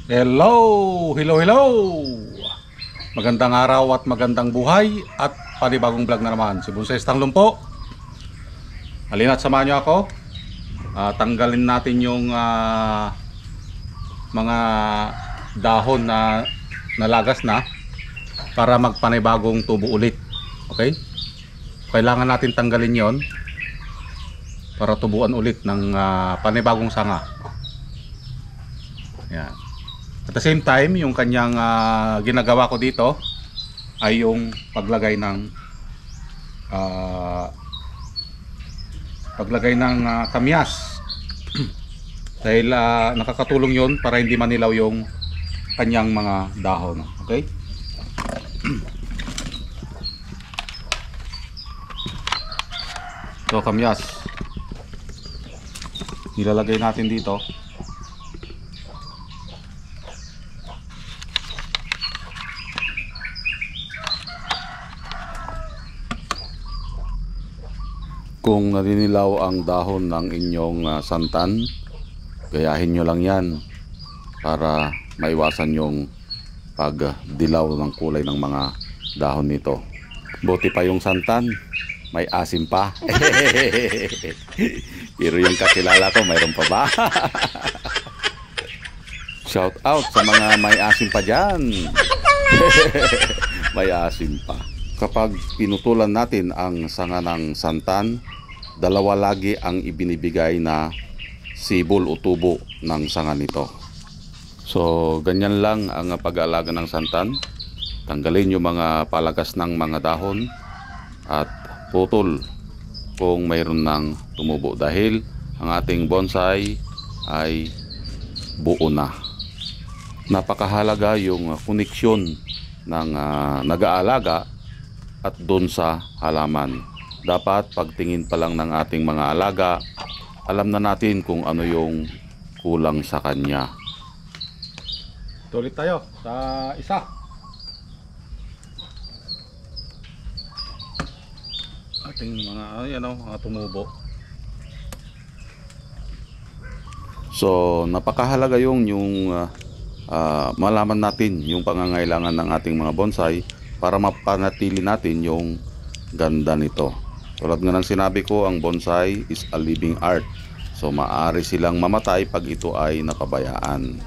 Hello! Hello, hello! Magandang araw at magandang buhay at panibagong vlog na naman. Si Bonsai Tanglong po. Halina't samahan nyo ako. Tanggalin natin yung mga dahon na nalagas na para magpanibagong tubo ulit. Okay? Kailangan natin tanggalin yon para tubuan ulit ng panibagong sanga. Yan. At the same time, yung kanyang ginagawa ko dito ay yung paglagay ng kamyas. Dahil nakakatulong yon para hindi manilaw yung kanyang mga dahon. Okay? So kamyas nilalagay natin dito. Kung naninilaw ang dahon ng inyong santan, gayahin nyo lang yan para maiwasan yung pagdilaw ng kulay ng mga dahon nito. Buti pa yung santan, may asim pa. Pero yung kakilala ko, mayroon pa ba? Shout out sa mga may asim pa dyan. May asim pa. Kapag pinutulan natin ang sanga ng santan, dalawa lagi ang ibinibigay na sibol o tubo ng sanga nito. So ganyan lang ang pag-aalaga ng santan. Tanggalin yung mga palagas ng mga dahon at putol kung mayroon ng tumubo, dahil ang ating bonsai ay buo na. Napakahalaga yung koneksyon ng nag-aalaga at doon sa halaman. Dapat pagtingin pa lang ng ating mga alaga, alam na natin kung ano yung kulang sa kanya. Tuloy tayo sa isa. Ating mga tumubo. So napakahalaga yung malaman natin yung pangangailangan ng ating mga bonsai para mapanatili natin yung ganda nito. Tulad nga ng sinabi ko, ang bonsai is a living art. So maaari silang mamatay pag ito ay napabayaan.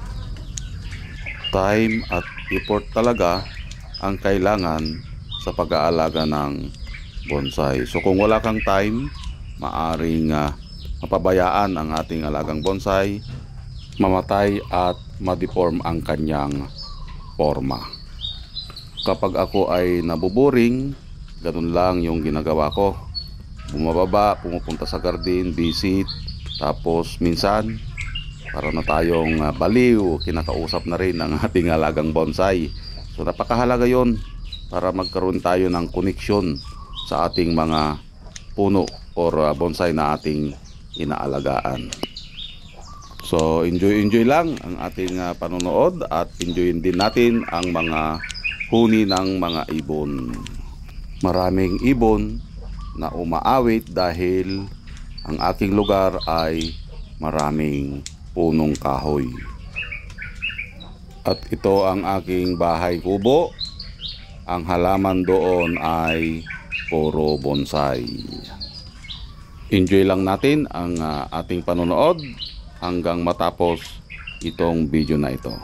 Time at effort talaga ang kailangan sa pag-aalaga ng bonsai. So kung wala kang time, maaring mapabayaan ang ating alagang bonsai, mamatay at ma-deform ang kanyang forma. Kapag ako ay nabuboring, ganun lang yung ginagawa ko. Bumababa, pumupunta sa garden, visit, tapos minsan para na tayong baliw, kinakausap na rin ang ating alagang bonsai. So napakahalaga yon para magkaroon tayo ng koneksyon sa ating mga puno or bonsai na ating inaalagaan. So enjoy lang ang ating panonood at enjoyin din natin ang mga huni ng mga ibon. Maraming ibon na umaawit dahil ang aking lugar ay maraming punong kahoy. At ito ang aking bahay kubo. Ang halaman doon ay puro bonsai. Enjoy lang natin ang ating panonood hanggang matapos itong video na ito.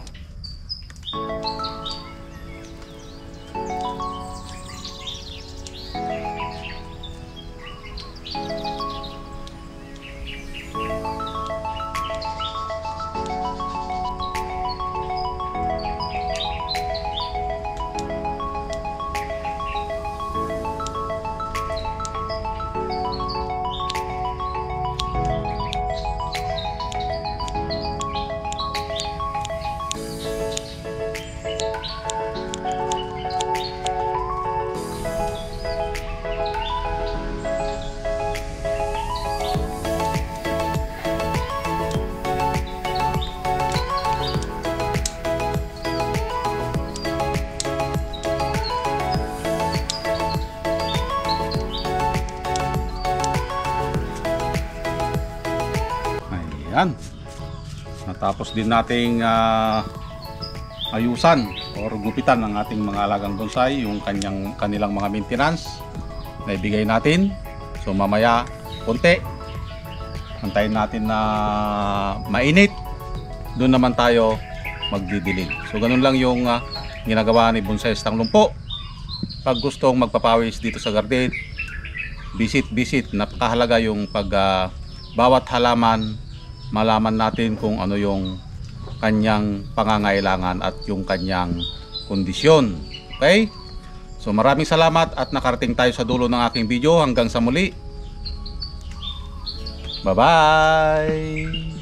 Ayan. Natapos din nating ayusan or gupitan ng ating mga alagang bonsai, yung kanilang mga maintenance na ibigay natin. So mamaya konti, antayin natin na mainit, doon naman tayo magdidilig. So ganun lang yung ginagawa ni Bonsaistang Lumpo. Pag gustong magpapawis dito sa garden, visit. Napakahalaga yung pag bawat halaman, malaman natin kung ano yung kanyang pangangailangan at yung kanyang kondisyon. Okay? So maraming salamat at nakarating tayo sa dulo ng aking video. Hanggang sa muli. Bye-bye!